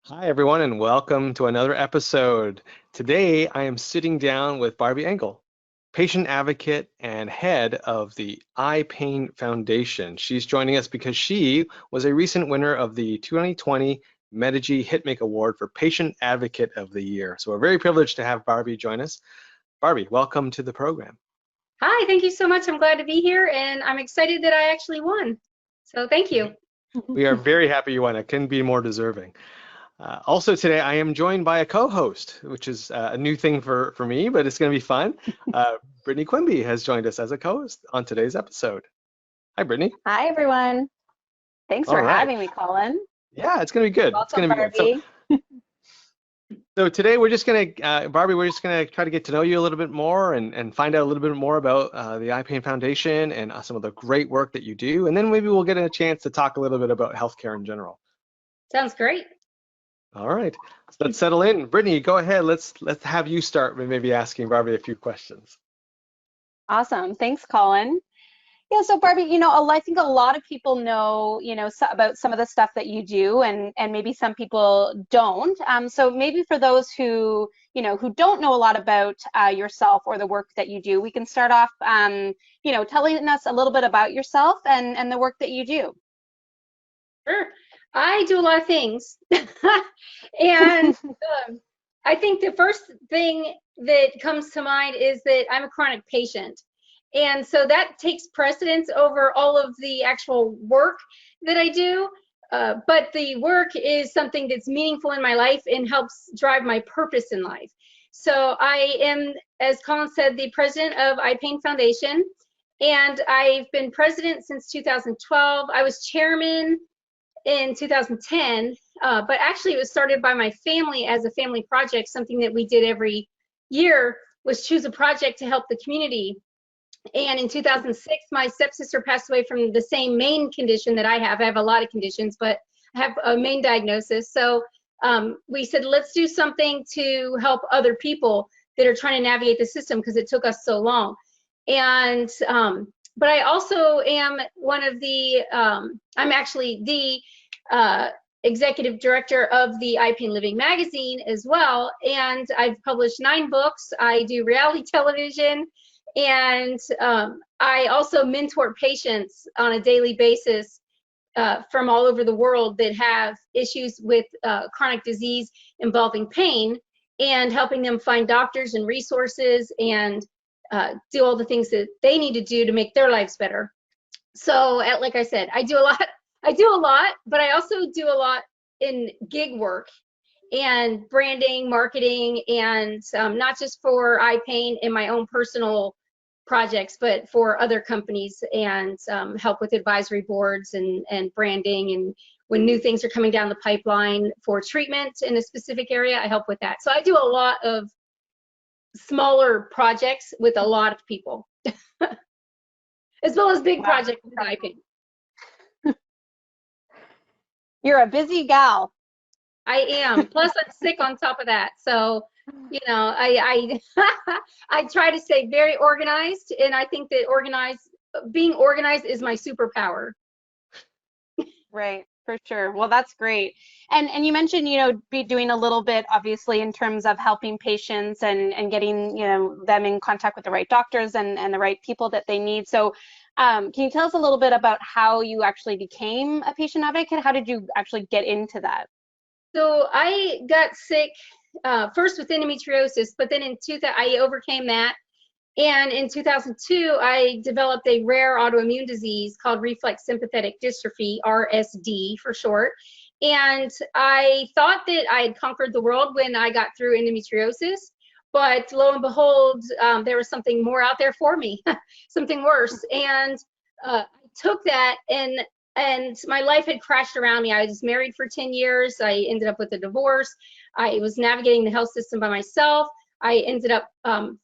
Hi, everyone, and welcome to another episode. Today, I am sitting down with Barby Ingle, patient advocate and head of the Eye Pain Foundation. She's joining us because she was a recent winner of the 2020 Medigy HITMC Award for Patient Advocate of the Year. So we're very privileged to have Barby join us. Barby, welcome to the program. Hi, thank you so much. I'm glad to be here, and I'm excited that I actually won. So thank you. We are very happy you won. It couldn't be more deserving. Also today, I am joined by a co-host, which is a new thing for me, but it's going to be fun. Brittany Quimby has joined us as a co-host on today's episode. Hi, Brittany. Hi, everyone. Thanks for having me, Colin. Yeah, it's going to be good. Welcome, it's going to be Barbie. good. So today we're just going to, Barbie, we're just going to try to get to know you a little bit more and find out a little bit more about the Eye Pain Foundation and some of the great work that you do. And then maybe we'll get a chance to talk a little bit about healthcare in general. Sounds great. All right, so let's settle in. Brittany, go ahead. Let's have you start with maybe asking Barbie a few questions. Awesome. Thanks, Colin. Yeah, so Barbie, I think a lot of people know, about some of the stuff that you do, and maybe some people don't. So maybe for those who don't know a lot about yourself or the work that you do, we can start off, telling us a little bit about yourself and the work that you do. Sure. I do a lot of things. And I think the first thing that comes to mind is that I'm a chronic patient. And so that takes precedence over all of the actual work that I do. But the work is something that's meaningful in my life and helps drive my purpose in life. So I am, as Colin said, the president of Eye Pain Foundation. And I've been president since 2012. I was chairman in 2010, but actually it was started by my family as a family project. Something that we did every year was choose a project to help the community. And in 2006, my stepsister passed away from the same main condition that I have. I have a lot of conditions, but I have a main diagnosis. So we said, let's do something to help other people that are trying to navigate the system, because it took us so long. And but I also am one of the, I'm actually the executive director of the Eye Pain Living magazine as well. And I've published 9 books. I do reality television. And I also mentor patients on a daily basis from all over the world that have issues with chronic disease involving pain, and helping them find doctors and resources and do all the things that they need to do to make their lives better. So like I said, I do a lot, but I also do a lot in gig work and branding, marketing, and not just for eye pain in my own personal projects, but for other companies, and help with advisory boards and branding. And when new things are coming down the pipeline for treatment in a specific area, I help with that. So I do a lot of smaller projects with a lot of people, as well as big projects with eye pain. You're a busy gal. I am. Plus, I'm sick on top of that. So, I try to stay very organized, and I think that being organized is my superpower. Right, for sure. Well, that's great. And you mentioned, be doing a little bit, obviously, in terms of helping patients and getting, them in contact with the right doctors and the right people that they need. So can you tell us a little bit about how you actually became a patient advocate? How did you actually get into that? So I got sick first with endometriosis, but then I overcame that. And in 2002, I developed a rare autoimmune disease called reflex sympathetic dystrophy, RSD for short. And I thought that I had conquered the world when I got through endometriosis, but lo and behold, there was something more out there for me, something worse. And I took that, and my life had crashed around me. I was married for 10 years. I ended up with a divorce. I was navigating the health system by myself. I ended up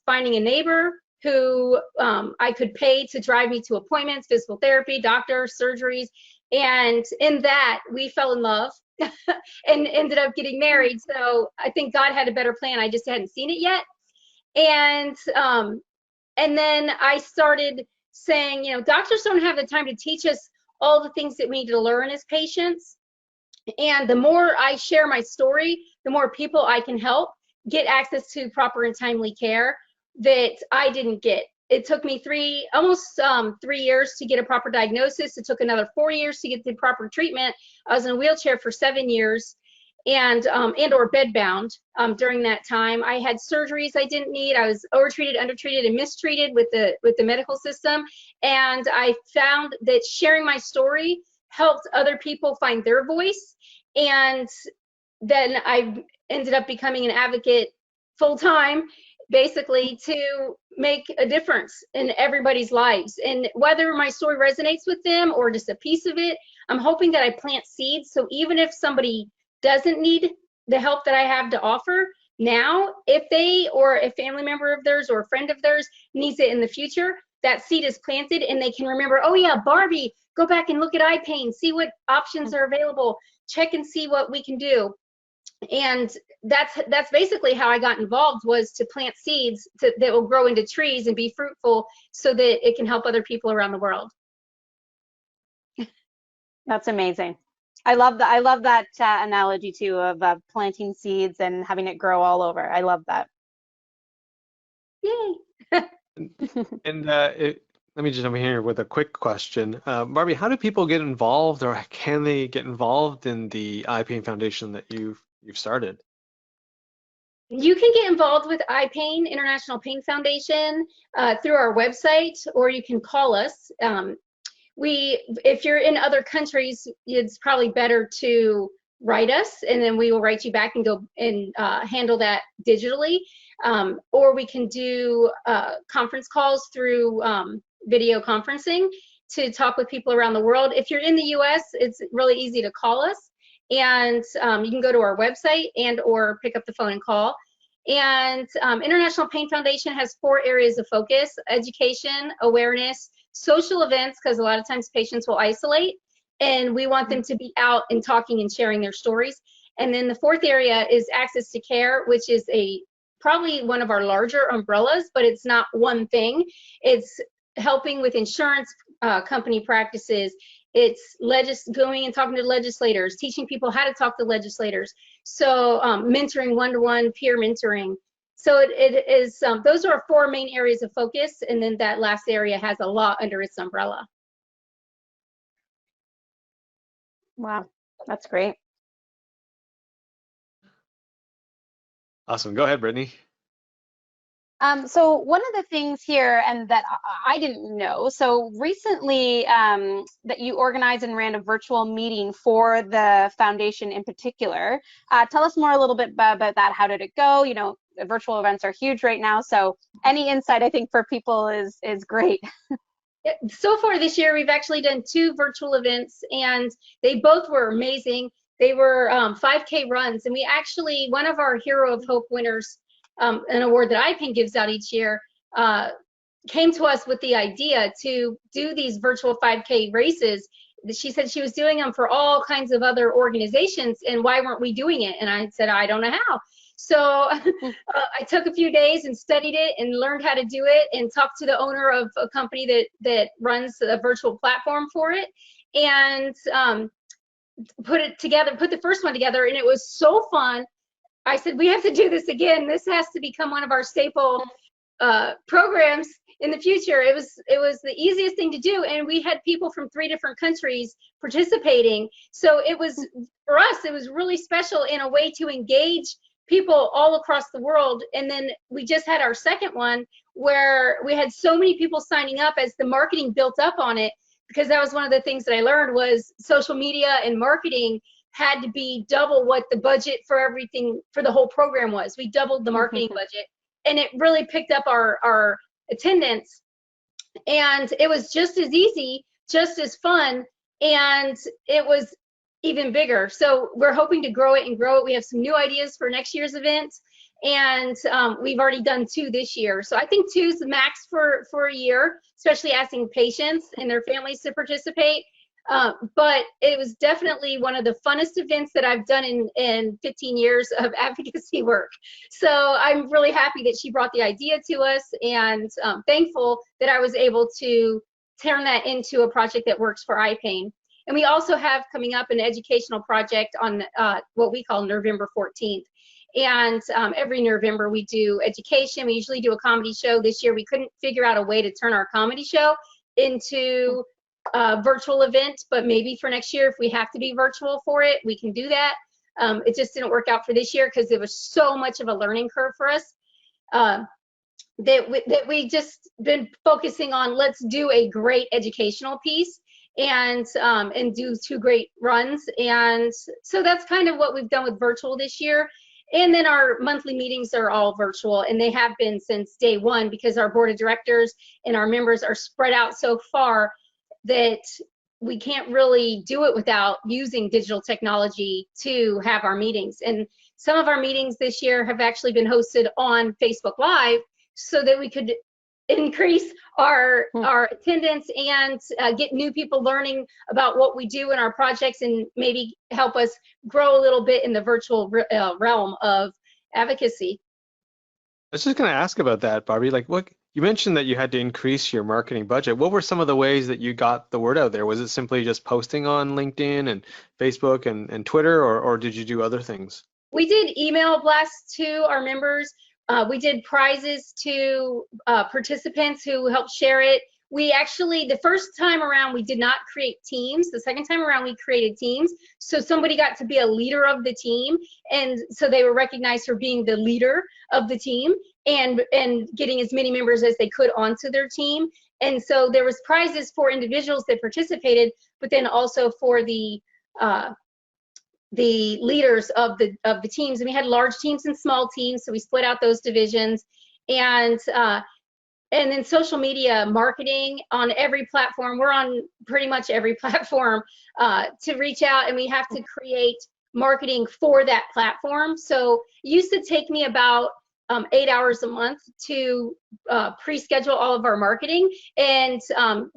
finding a neighbor who I could pay to drive me to appointments, physical therapy, doctors, surgeries. And in that, we fell in love and ended up getting married. So I think God had a better plan. I just hadn't seen it yet. And then I started saying, you know, doctors don't have the time to teach us all the things that we need to learn as patients. And the more I share my story, the more people I can help get access to proper and timely care that I didn't get. It took me almost 3 years to get a proper diagnosis. It took another 4 years to get the proper treatment. I was in a wheelchair for 7 years and or bedbound during that time. I had surgeries I didn't need. I was overtreated, undertreated, and mistreated with the medical system. And I found that sharing my story helped other people find their voice. And then I ended up becoming an advocate full-time, basically, to make a difference in everybody's lives. And whether my story resonates with them or just a piece of it, I'm hoping that I plant seeds. So even if somebody doesn't need the help that I have to offer now, if they or a family member of theirs or a friend of theirs needs it in the future, that seed is planted and they can remember, oh yeah, Barbie, go back and look at eye pain, see what options are available, check and see what we can do. And that's basically how I got involved, was to plant seeds that will grow into trees and be fruitful so that it can help other people around the world. That's amazing. I love that analogy too of planting seeds and having it grow all over. I love that. Yay. And let me just jump in here with a quick question. Barbie, how do people get involved, or can they get involved in the Eye Pain Foundation that you've started? You can get involved with Eye Pain, International Pain Foundation, through our website, or you can call us. If you're in other countries, it's probably better to write us, and then we will write you back and go and handle that digitally. Or we can do conference calls through video conferencing to talk with people around the world. If you're in the US, it's really easy to call us, and you can go to our website and or pick up the phone and call. And International Pain Foundation has 4 areas of focus: education, awareness, social events, because a lot of times patients will isolate, and we want them to be out and talking and sharing their stories. And then the 4th area is access to care, which is probably one of our larger umbrellas, but it's not one thing. It's helping with insurance company practices. It's going and talking to legislators, teaching people how to talk to legislators. So mentoring, one-to-one peer mentoring. So it is, those are our 4 main areas of focus, and then that last area has a lot under its umbrella. Wow, that's great. Awesome. Go ahead, Brittany. So one of the things here, and that I didn't know, so recently that you organized and ran a virtual meeting for the foundation in particular. Tell us more a little bit about that. How did it go? You know, virtual events are huge right now, so any insight I think for people is great. So far this year, we've actually done 2 virtual events, and they both were amazing. They were 5K runs, and we actually, one of our Hero of Hope winners, an award that Eye Pain gives out each year, came to us with the idea to do these virtual 5K races. She said she was doing them for all kinds of other organizations, and why weren't we doing it? And I said, I don't know how. So I took a few days and studied it and learned how to do it, and talked to the owner of a company that runs a virtual platform for it, and put the first one together, and it was so fun. I said, we have to do this again. This has to become one of our staple programs in the future. It was the easiest thing to do, and we had people from 3 different countries participating. So it was, for us, it was really special in a way to engage people all across the world. And then we just had our second one where we had so many people signing up as the marketing built up on it, because that was one of the things that I learned was social media and marketing had to be double what the budget for everything for the whole program was. We doubled the marketing budget, and it really picked up our attendance, and it was just as easy, just as fun, and it was even bigger. So we're hoping to grow it and grow it. We have some new ideas for next year's event, and we've already done 2 this year. So I think 2 is the max for a year, especially asking patients and their families to participate. But it was definitely one of the funnest events that I've done in 15 years of advocacy work. So I'm really happy that she brought the idea to us, and thankful that I was able to turn that into a project that works for eye pain. And we also have coming up an educational project on what we call November 14th. And every November we do education. We usually do a comedy show. This year we couldn't figure out a way to turn our comedy show into a virtual event, but maybe for next year, if we have to be virtual for it, we can do that. It just didn't work out for this year because it was so much of a learning curve for us. That we just been focusing on, let's do a great educational piece and do 2 great runs. And so that's kind of what we've done with virtual this year. And then our monthly meetings are all virtual, and they have been since day one because our board of directors and our members are spread out so far that we can't really do it without using digital technology to have our meetings. And some of our meetings this year have actually been hosted on Facebook Live so that we could increase our attendance and get new people learning about what we do in our projects, and maybe help us grow a little bit in the virtual realm of advocacy. I was just going to ask about that, Barbie. Like, what you mentioned that you had to increase your marketing budget. What were some of the ways that you got the word out there? Was it simply just posting on LinkedIn and Facebook and Twitter, or did you do other things? We did email blasts to our members. We did prizes to participants who helped share it. We actually, the first time around, we did not create teams. The second time around, we created teams. So somebody got to be a leader of the team. And so they were recognized for being the leader of the team and getting as many members as they could onto their team. And so there was prizes for individuals that participated, but then also for the leaders of the teams. And we had large teams and small teams, so we split out those divisions. And then social media marketing on every platform. We're on pretty much every platform to reach out, and we have to create marketing for that platform. So it used to take me about 8 hours a month to pre-schedule all of our marketing. And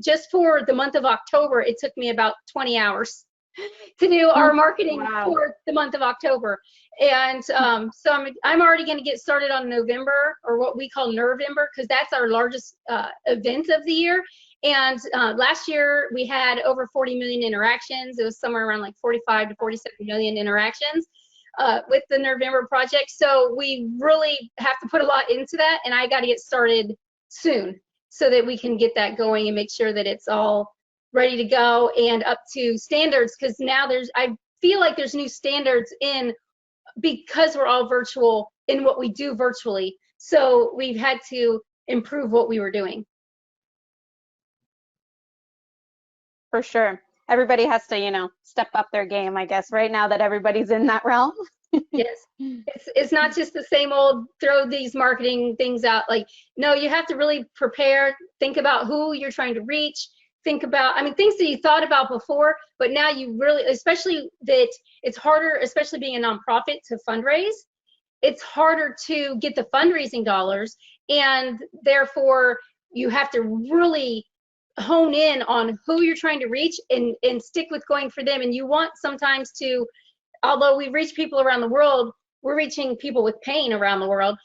just for the month of October, it took me about 20 hours to do our marketing for the month of October. And so I'm already going to get started on November, or what we call Nervember, because that's our largest event of the year. And last year we had over 40 million interactions. It was somewhere around like 45 to 47 million interactions with the November project. So we really have to put a lot into that, and I got to get started soon so that we can get that going and make sure that it's all ready to go and up to standards, because now I feel like there's new standards because we're all virtual in what we do virtually. So we've had to improve what we were doing. For sure. Everybody has to, step up their game, I guess, right now that everybody's in that realm. Yes, it's not just the same old throw these marketing things out. Like, no, you have to really prepare, think about who you're trying to reach, think about, things that you thought about before, but now you really, especially that it's harder, especially being a nonprofit, to fundraise. It's harder to get the fundraising dollars, and therefore you have to really hone in on who you're trying to reach and stick with going for them. And you want sometimes to, although we reach people around the world, we're reaching people with pain around the world.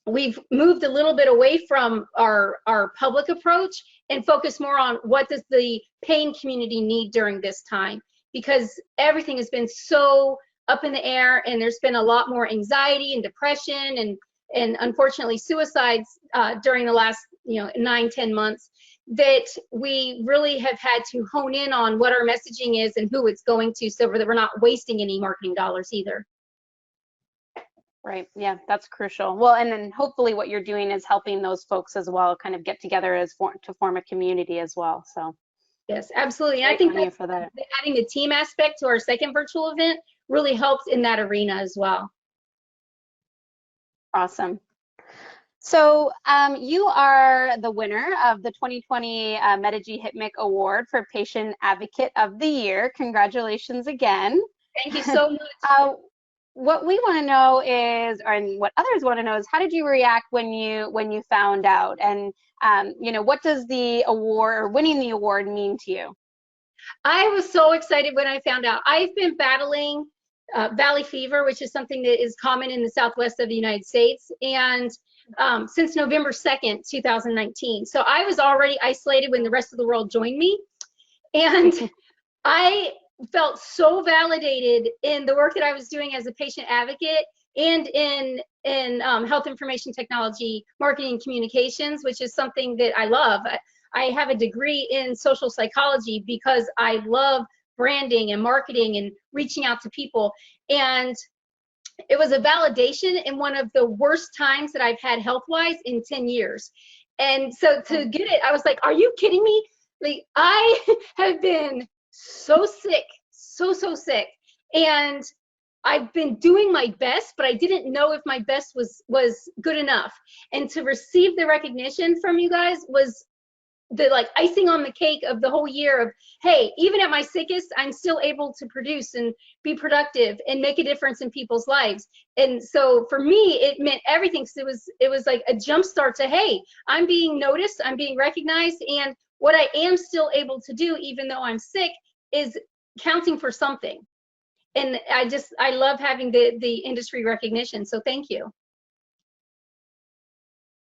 We've moved a little bit away from our public approach and focus more on what does the pain community need during this time, because everything has been so up in the air, and there's been a lot more anxiety and depression and unfortunately suicides during the last 9-10 months, that we really have had to hone in on what our messaging is and who it's going to, so that we're not wasting any marketing dollars either. Right. Yeah, that's crucial. Well, and then hopefully what you're doing is helping those folks as well kind of get together to form a community as well. So yes, absolutely. And I think that's, adding the team aspect to our second virtual event really helps in that arena as well. Awesome. So you are the winner of the 2020 Medigy HITMC Award for Patient Advocate of the Year. Congratulations again. Thank you so much. What we want to know is, and what others want to know is, how did you react when you found out? And what does the award, or winning the award, mean to you? I was so excited when I found out. I've been battling valley fever, which is something that is common in the southwest of the United States, and since November 2nd, 2019. So I was already isolated when the rest of the world joined me. And I felt so validated in the work that I was doing as a patient advocate and in health information technology, marketing, and communications, which is something that I love. I have a degree in social psychology because I love branding and marketing and reaching out to people. And it was a validation in one of the worst times that I've had health-wise in 10 years. And so to get it, I was like, are you kidding me? Like, I have been so sick, so sick. And I've been doing my best, but I didn't know if my best was good enough. And to receive the recognition from you guys was the like icing on the cake of the whole year of, hey, even at my sickest, I'm still able to produce and be productive and make a difference in people's lives. And so for me, it meant everything. So it was like a jump start to, hey, I'm being noticed, I'm being recognized, and what I am still able to do, even though I'm sick, is counting for something. And I love having the industry recognition. So thank you.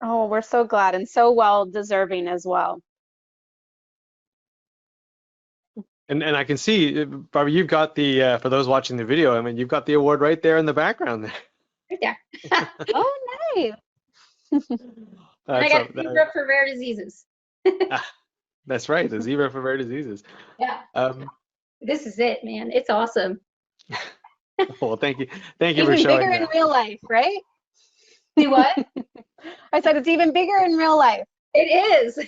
Oh, we're so glad, and so well deserving as well. And I can see, Barbie, you've got the, for those watching the video, I mean, you've got the award right there in the background there. Right there. Oh, nice. And I got zebra for rare diseases. That's right, the zebra for rare diseases. Yeah. This is it, man. It's awesome. Well, thank you for Even showing bigger that. in real life, right? See what? I said it's even bigger in real life. It is.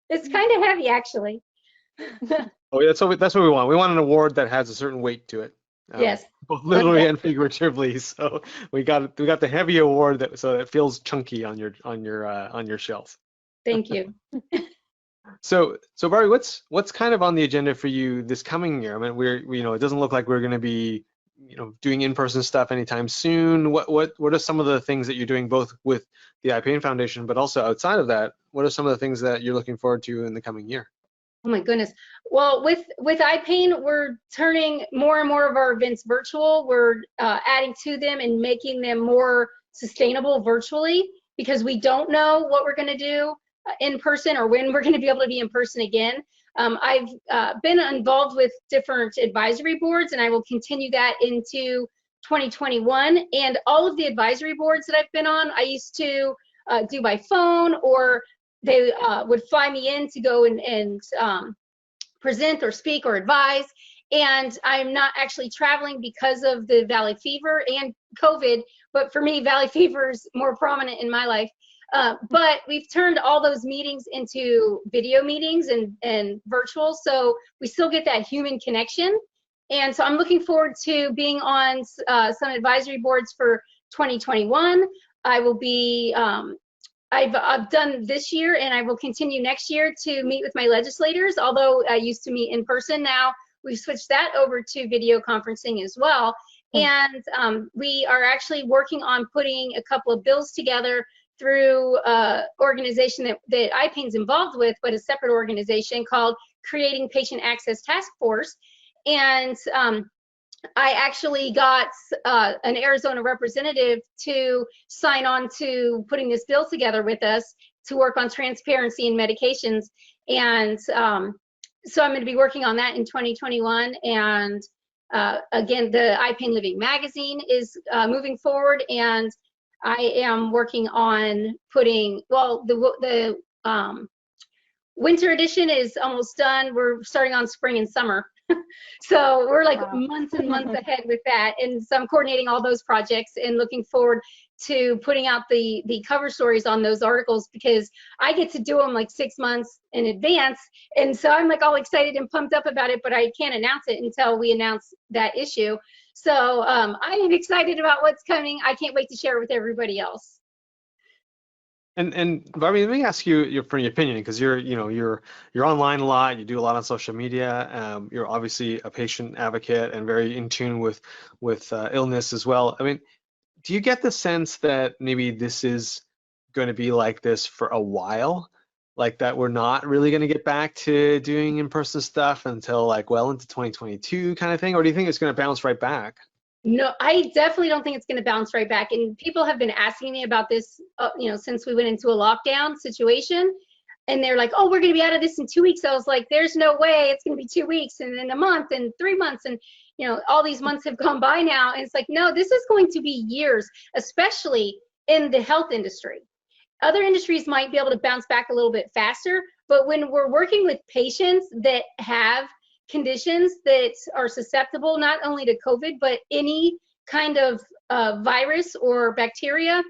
It's kind of heavy, actually. Oh, that's what we want. We want an award that has a certain weight to it. Yes. Both literally and figuratively. So we got the heavy award so it feels chunky on your shelf. Thank you. So Barry, what's kind of on the agenda for you this coming year? I mean, it doesn't look like we're going to be, doing in-person stuff anytime soon. What are some of the things that you're doing both with the iPain Foundation, but also outside of that? What are some of the things that you're looking forward to in the coming year? Oh my goodness. Well, with iPain, we're turning more and more of our events virtual. We're adding to them and making them more sustainable virtually, because we don't know what we're going to do in person or when we're going to be able to be in person again. I've been involved with different advisory boards, and I will continue that into 2021. And all of the advisory boards that I've been on, I used to do by phone, or they would fly me in to go and present or speak or advise. And I'm not actually traveling because of the valley fever and COVID, but for me, valley fever is more prominent in my life. But we've turned all those meetings into video meetings and virtual, so we still get that human connection. And so I'm looking forward to being on some advisory boards for 2021. I will be, I've done this year, and I will continue next year to meet with my legislators. Although I used to meet in person, now we've switched that over to video conferencing as well. And we are actually working on putting a couple of bills together through an organization that iPain's involved with, but a separate organization called Creating Patient Access Task Force. And I actually got an Arizona representative to sign on to putting this bill together with us to work on transparency in medications. And so I'm going to be working on that in 2021. And again, the iPain Living magazine is moving forward, and I am working on putting, well, the winter edition is almost done. We're starting on spring and summer. So we're like months and months ahead with that. And so I'm coordinating all those projects and looking forward to putting out the cover stories on those articles, because I get to do them like 6 months in advance. And so I'm like all excited and pumped up about it, but I can't announce it until we announce that issue. So I am excited about what's coming. I can't wait to share it with everybody else. And Barbie, let me ask you for your opinion, because you're online a lot, you do a lot on social media. You're obviously a patient advocate and very in tune with illness as well. I mean, do you get the sense that maybe this is going to be like this for a while? like that we're not really going to get back to doing in-person stuff until like well into 2022 kind of thing? Or do you think it's going to bounce right back? No, I definitely don't think it's going to bounce right back. And people have been asking me about this, since we went into a lockdown situation. And they're like, oh, we're going to be out of this in 2 weeks. I was like, there's no way it's going to be 2 weeks and then a month and 3 months. And, all these months have gone by now. And it's like, no, this is going to be years, especially in the health industry. Other industries might be able to bounce back a little bit faster. But when we're working with patients that have conditions that are susceptible not only to COVID, but any kind of virus or bacteria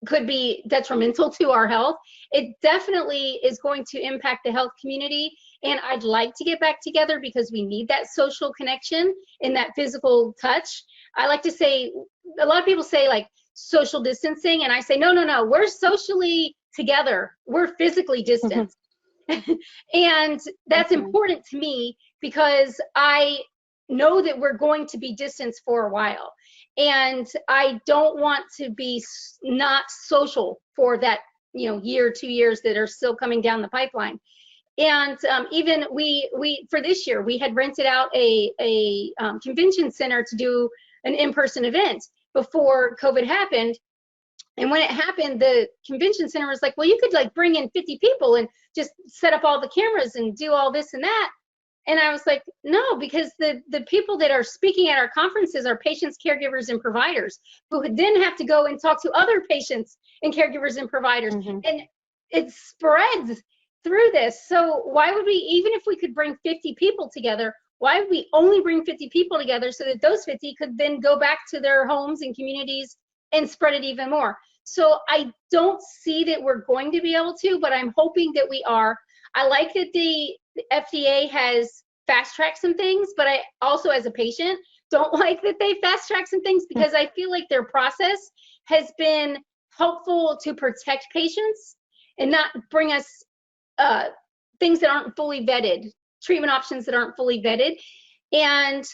could be detrimental to our health, it definitely is going to impact the health community. And I'd like to get back together because we need that social connection and that physical touch. I like to say, a lot of people say like social distancing, and I say, no, we're socially together. We're physically distanced. And that's important to me because I know that we're going to be distanced for a while. And I don't want to be not social for that, year, 2 years that are still coming down the pipeline. And even we for this year, we had rented out a convention center to do an in-person event before COVID happened. And when it happened, the convention center was like, well, you could like bring in 50 people and just set up all the cameras and do all this and that. And I was like, no, because the people that are speaking at our conferences are patients, caregivers, and providers who then have to go and talk to other patients and caregivers and providers. And it spreads through this. So why would we, even if we could bring 50 people together, why would we only bring 50 people together so that those 50 could then go back to their homes and communities and spread it even more? So I don't see that we're going to be able to, but I'm hoping that we are. I like that the FDA has fast-tracked some things, but I also, as a patient, don't like that they fast-tracked some things because I feel like their process has been helpful to protect patients and not bring us things that aren't fully vetted, treatment options that aren't fully vetted. And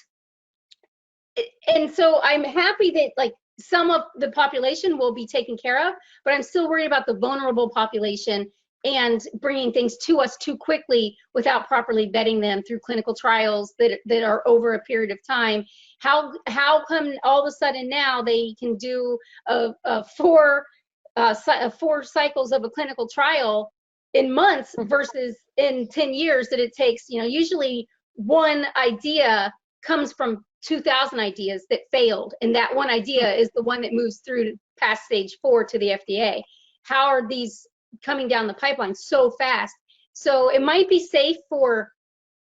so I'm happy that like some of the population will be taken care of, but I'm still worried about the vulnerable population and bringing things to us too quickly without properly vetting them through clinical trials that are over a period of time. How come all of a sudden now they can do four cycles of a clinical trial in months versus in 10 years that it takes? Usually one idea comes from 2,000 ideas that failed, and that one idea is the one that moves through past stage 4 to the FDA. How are these coming down the pipeline so fast? So it might be safe for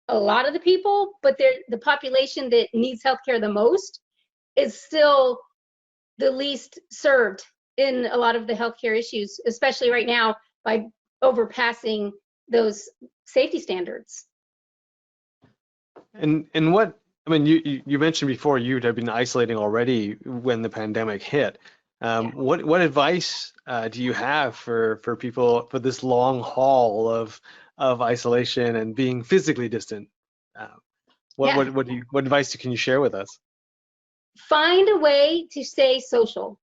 a lot of the people, but the population that needs healthcare the most is still the least served in a lot of the healthcare issues, especially right now by overpassing those safety standards. And what, I mean, you mentioned before you had been isolating already when the pandemic hit. What advice do you have for people for this long haul of isolation and being physically distant? What advice can you share with us? Find a way to stay social,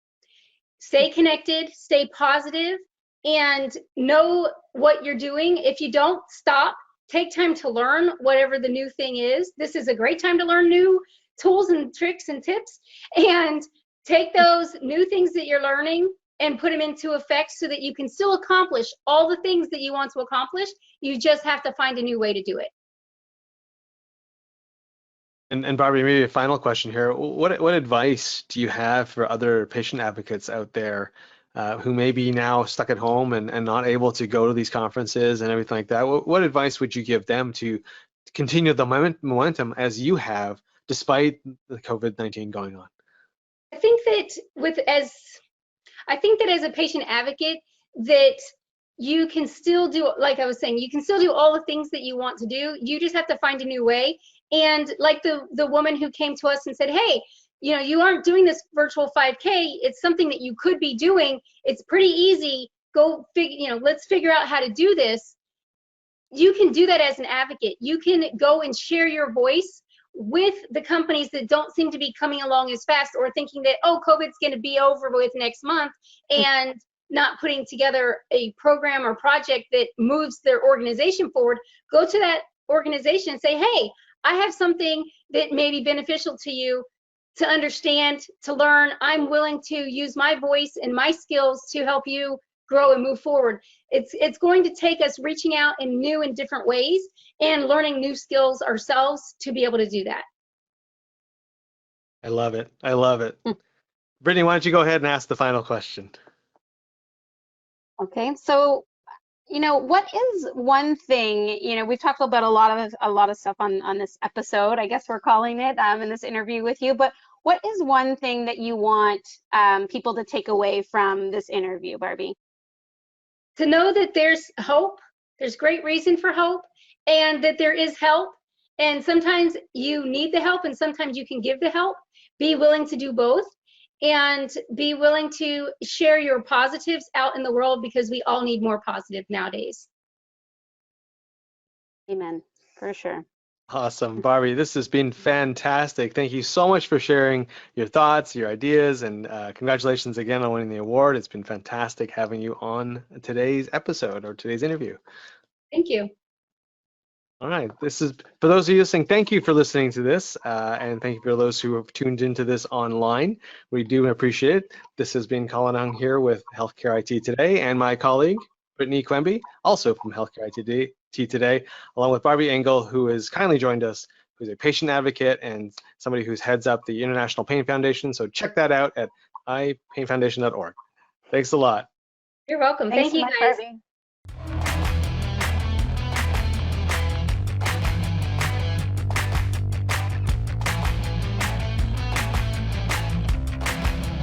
stay connected, stay positive, and know what you're doing. If you don't, stop. Take time to learn whatever the new thing is. This is a great time to learn new tools and tricks and tips, and take those new things that you're learning and put them into effect so that you can still accomplish all the things that you want to accomplish. You just have to find a new way to do it. And Barbie, maybe a final question here. What advice do you have for other patient advocates out there who may be now stuck at home and not able to go to these conferences and everything like that? What advice would you give them to continue the momentum as you have, despite the COVID-19 going on? I think that as a patient advocate, that you can still do, like I was saying, you can still do all the things that you want to do. You just have to find a new way. And like the woman who came to us and said, hey, you aren't doing this virtual 5K. It's something that you could be doing. It's pretty easy. Let's figure out how to do this. You can do that as an advocate. You can go and share your voice with the companies that don't seem to be coming along as fast or thinking that, oh, COVID's going to be over with next month. And not putting together a program or project that moves their organization forward, go to that organization and say, hey, I have something that may be beneficial to you to understand, to learn. I'm willing to use my voice and my skills to help you grow and move forward. It's going to take us reaching out in new and different ways and learning new skills ourselves to be able to do that. I love it. I love it. Brittany, why don't you go ahead and ask the final question? Okay, so what is one thing, we've talked about a lot of stuff on this episode, I guess we're calling it, in this interview with you, but what is one thing that you want people to take away from this interview, Barby? To know that there's hope, there's great reason for hope, and that there is help. And sometimes you need the help and sometimes you can give the help. Be willing to do both and be willing to share your positives out in the world, because we all need more positive nowadays. Amen, for sure. Awesome. Barby, this has been fantastic. Thank you so much for sharing your thoughts, your ideas, and congratulations again on winning the award. It's been fantastic having you on today's episode or today's interview. Thank you. All right. This is, for those of you listening, thank you for listening to this, and thank you for those who have tuned into this online. We do appreciate it. This has been Colin Hung here with Healthcare IT Today, and my colleague, Brittany Quemby, also from Healthcare IT Today, along with Barby Ingle, who has kindly joined us, who's a patient advocate and somebody who heads up the International Pain Foundation. So check that out at ipainfoundation.org. Thanks a lot. You're welcome. Thanks Thank so you, much, guys. Barby.